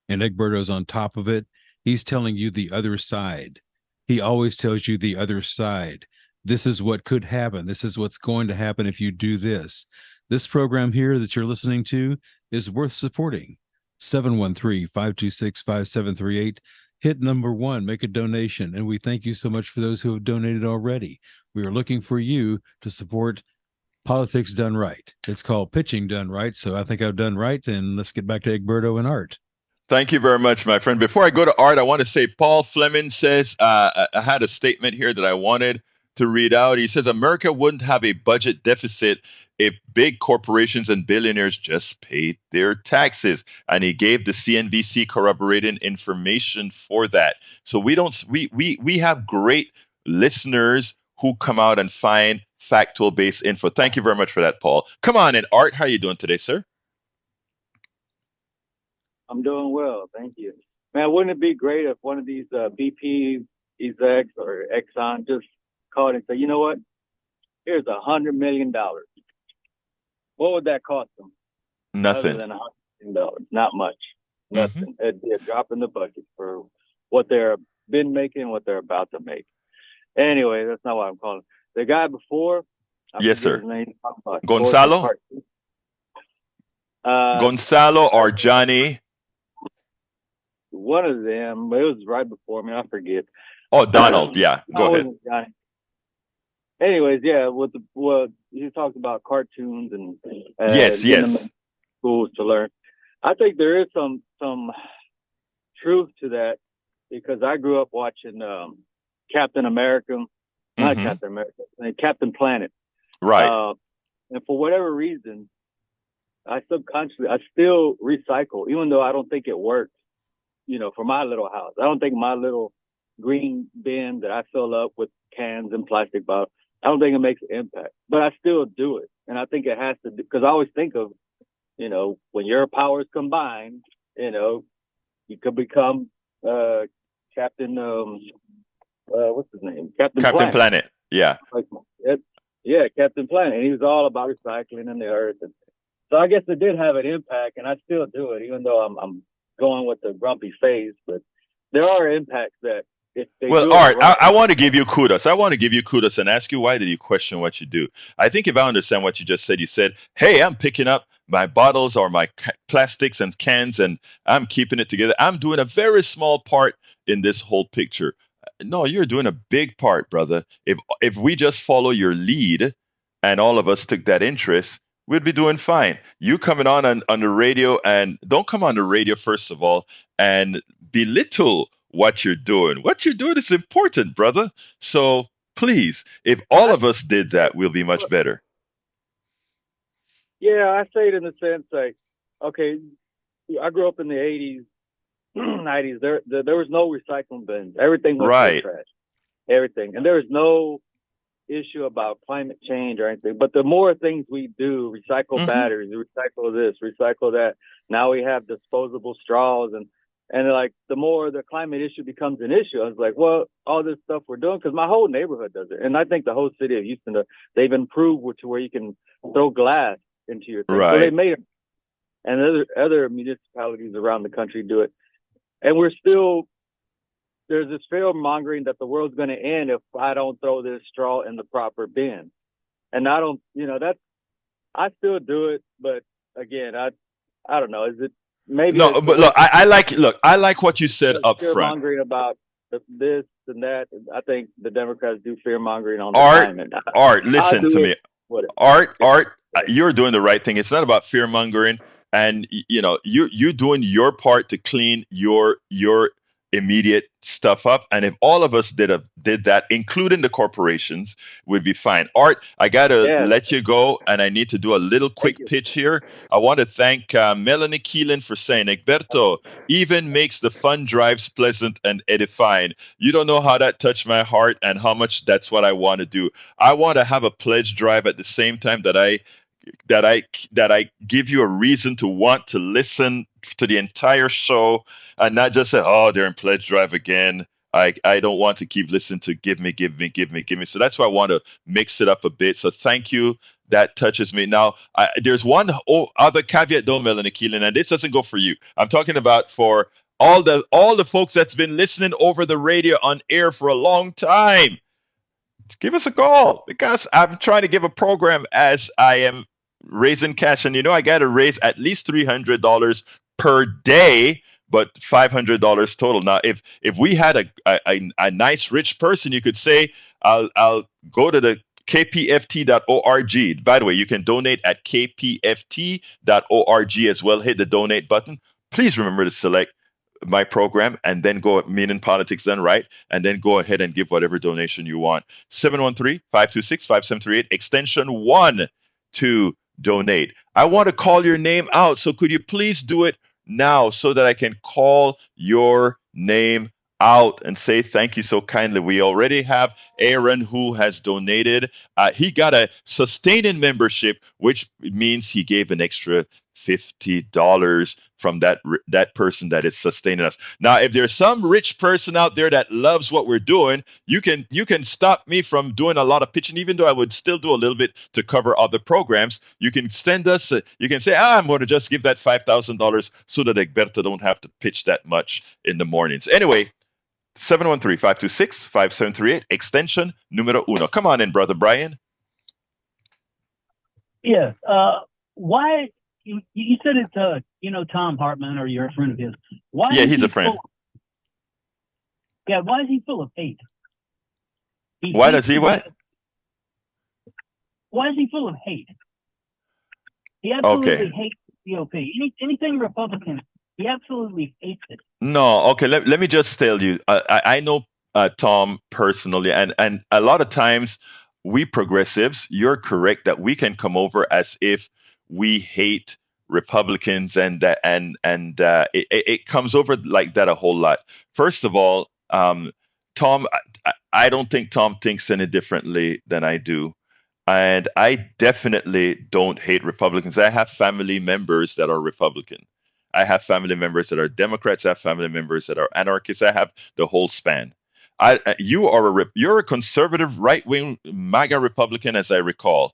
and Egberto's on top of it. He's telling you the other side. He always tells you the other side. This is what could happen. This is what's going to happen if you do this. This program here that you're listening to is worth supporting. 713-526-5738. Hit number 1, make a donation. And we thank you so much for those who have donated already. We are looking for you to support Politics Done Right. It's called Pitching Done Right. So I think I've done right. And let's get back to Egberto and Art. Thank you very much, my friend. Before I go to Art, I want to say Paul Fleming says, I had a statement here that I wanted to read out. He says, America wouldn't have a budget deficit if big corporations and billionaires just paid their taxes. And he gave the CNBC corroborating information for that. So we have great listeners who come out and find factual based info. Thank you very much for that, Paul. Come on in. Art, how are you doing today, sir? I'm doing well, thank you. Man, wouldn't it be great if one of these BP execs or Exxon just called and said, you know what? Here's $100 million. What would that cost them? Nothing. Other than $100 million. Not much. Nothing. Mm-hmm. It'd be a drop in the bucket for what they're been making and what they're about to make. Anyway, that's not what I'm calling. The guy before. Yes, sir. His name, Gonzalo? Gonzalo or Johnny? One of them, but it was right before me. I forget. Oh, Donald. Yeah, go ahead. Anyways, yeah, you talked about cartoons and yes, schools to learn. I think there is some truth to that, because I grew up watching Captain America, not Captain America, Captain Planet. Right. And for whatever reason, I still recycle, even though I don't think it works. For my little house, I don't think my little green bin that I fill up with cans and plastic bottles. I don't think it makes an impact, but I still do it. And I think it has to, because I always think of, when your powers combine, you could become Captain, what's his name? Captain Planet. Yeah. Yeah, Captain Planet. And he was all about recycling and the earth. And so I guess it did have an impact, and I still do it, even though I'm going with the grumpy face. But there are impacts that if they Well, do Art, it right. I want to give you kudos. I want to give you kudos and ask you, why did you question what you do? I think if I understand what you just said, you said, hey, I'm picking up my bottles or my plastics and cans and I'm keeping it together. I'm doing a very small part in this whole picture. No, you're doing a big part, brother. If we just follow your lead and all of us took that interest, we'd be doing fine. You coming on the radio, and don't come on the radio, first of all, and belittle what you're doing. What you're doing is important, brother. So please, if all of us did that, we'll be much better. Yeah, I say it in the sense like, okay, I grew up in the 80s, 90s. There was no recycling bins. Everything was Right. trash. Everything. And there was no issue about climate change or anything. But the more things we do, recycle batteries, recycle this, recycle that. Now we have disposable straws, and like the more the climate issue becomes an issue, I was like, well, all this stuff we're doing, because my whole neighborhood does it, and I think the whole city of Houston, they've improved to where you can throw glass into your thing. Right. So they made it, and other municipalities around the country do it, and there's this fear mongering that the world's going to end if I don't throw this straw in the proper bin. And I don't, I still do it. But again, I don't know. Is it maybe? No, but look, I like what you said up fear front. mongering about this and that. I think the Democrats do fear mongering on the climate. Art, listen to me. Art, you're doing the right thing. It's not about fear mongering, and you doing your part to clean your immediate stuff up. And if all of us did that, including the corporations, would be fine. Art, I gotta let you go, and I need to do a little quick pitch here. I want to thank Melanie Keelan for saying, Egberto even makes the fun drives pleasant and edifying. You don't know how that touched my heart and how much that's what I want to do. I want to have a pledge drive at the same time that I give you a reason to want to listen to the entire show and not just say, oh, they're in pledge drive again. I don't want to keep listening to give me. So that's why I want to mix it up a bit. So thank you. That touches me. Now, there's one other caveat though, Melanie Keelan, and this doesn't go for you. I'm talking about for all the folks that's been listening over the radio on air for a long time. Give us a call, because I'm trying to give a program as I am raising cash, and I got to raise at least $300 per day, but $500 total. Now, if we had a nice rich person, you could say, I'll go to the kpft.org. By the way, you can donate at kpft.org as well. Hit the donate button. Please remember to select my program and then go Meaning Politics Done Right, and then go ahead and give whatever donation you want. 713-526-5738 extension 1 to donate. I want to call your name out, so could you please do it now so that I can call your name out and say thank you so kindly. We already have Aaron who has donated. He got a sustaining membership, which means he gave an extra $50 from that person that is sustaining us. Now, if there's some rich person out there that loves what we're doing, you can stop me from doing a lot of pitching, even though I would still do a little bit to cover other programs. You can send us, you can say, I'm going to just give that $5,000 so that Egberto don't have to pitch that much in the mornings. Anyway, 713-526-5738, extension numero uno. Come on in, Brother Brian. Yes. Why, you said it's, Tom Hartman, or you're a friend of his. Why? Yeah, he's a friend. Why is he full of hate? Why does he what? Why is he full of hate? He absolutely hates the GOP. Anything Republican, he absolutely hates it. No, okay. Let me just tell you. I know Tom personally, and a lot of times we progressives, you're correct that we can come over as if we hate Republicans, and it comes over like that a whole lot. First of all, Tom, I don't think Tom thinks any differently than I do. And I definitely don't hate Republicans. I have family members that are Republican. I have family members that are Democrats. I have family members that are anarchists. I have the whole span. You're a conservative right wing MAGA Republican, as I recall.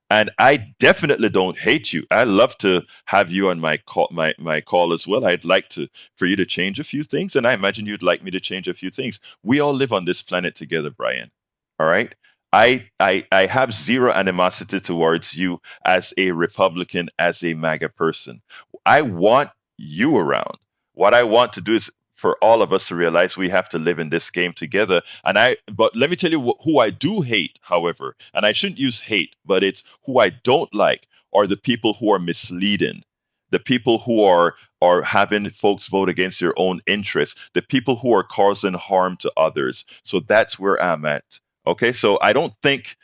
And I definitely don't hate you. I love to have you on my call as well. I'd like to for you to change a few things, and I imagine you'd like me to change a few things. We all live on this planet together, Brian. All right. I have zero animosity towards you as a Republican, as a MAGA person. I want you around. What I want to do is for all of us to realize we have to live in this game together. But let me tell you who I do hate, however, and I shouldn't use hate, but it's who I don't like are the people who are misleading, the people who are having folks vote against their own interests, the people who are causing harm to others. So that's where I'm at. Okay, so I don't think,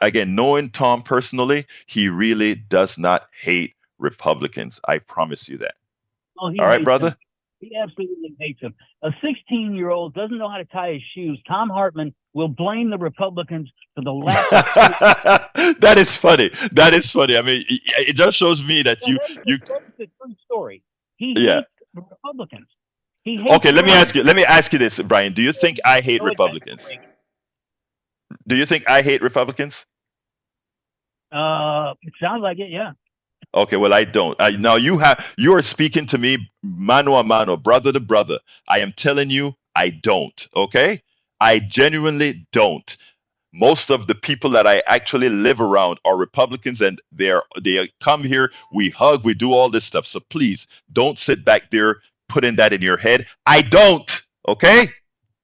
again, knowing Tom personally, he really does not hate Republicans. I promise you that. Oh, he all right, hates brother? them. He absolutely hates them. A 16-year-old doesn't know how to tie his shoes. Tom Hartman will blame the Republicans for the lack of. That is funny. That is funny. I mean, it just shows me that Well, you. that's the true story. He Yeah. hates the Republicans. He hates Okay, let me ask you this, Brian. Do you think I hate Republicans? Do you think I hate Republicans? It sounds like it, yeah. Okay, well, I don't. Now you are speaking to me mano a mano, brother to brother. I am telling you, I don't. Okay, I genuinely don't. Most of the people that I actually live around are Republicans, and they come here, we hug, we do all this stuff. So please don't sit back there putting that in your head. I don't. Okay,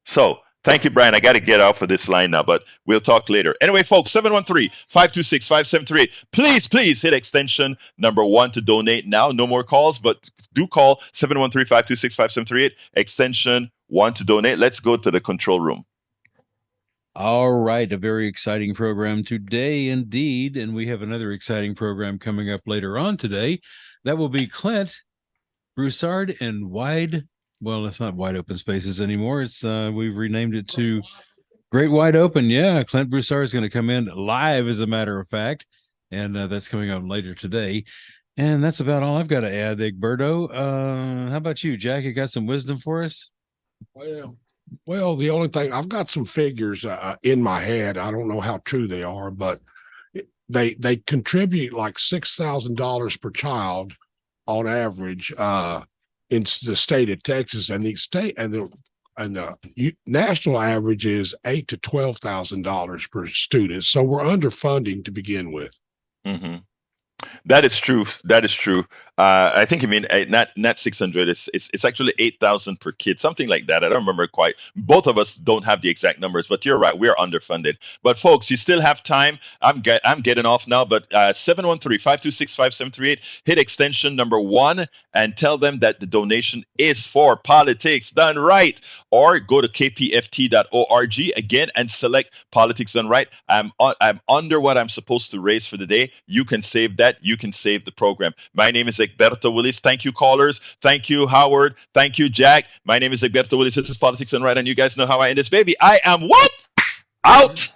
so. Thank you, Brian. I got to get off of this line now, but we'll talk later. Anyway, folks, 713-526-5738. Please hit extension number 1 to donate now. No more calls, but do call 713-526-5738, extension 1 to donate. Let's go to the control room. All right. A very exciting program today indeed. And we have another exciting program coming up later on today. That will be Clint Broussard and Well, it's not Wide Open Spaces anymore. It's we've renamed it to Great Wide Open. Yeah, Clint Broussard is going to come in live, as a matter of fact, and that's coming up later today. And that's about all I've got to add, Egberto. How about you, Jack? You got some wisdom for us? Well, the only thing I've got some figures in my head. I don't know how true they are, but they contribute like $6,000 per child on average. In the state of Texas, and the state and the national average is $8,000 to $12,000 per student. So we're underfunding to begin with. Mm-hmm. That is true. That is true. I think you mean not 600. It's actually 8,000 per kid, something like that. I don't remember quite. Both of us don't have the exact numbers, but you're right. We are underfunded. But folks, you still have time. I'm getting off now. But 713-526-5738. Hit extension number 1 and tell them that the donation is for politics done right. Or go to kpft.org again and select politics done right. I'm under what I'm supposed to raise for the day. You can save that. You can save the program. My name is Egberto Willis. Thank you, callers. Thank you, Howard. Thank you, Jack. My name is Egberto Willis. This is Politics Done Right, and you guys know how I end this baby. I am what? Out.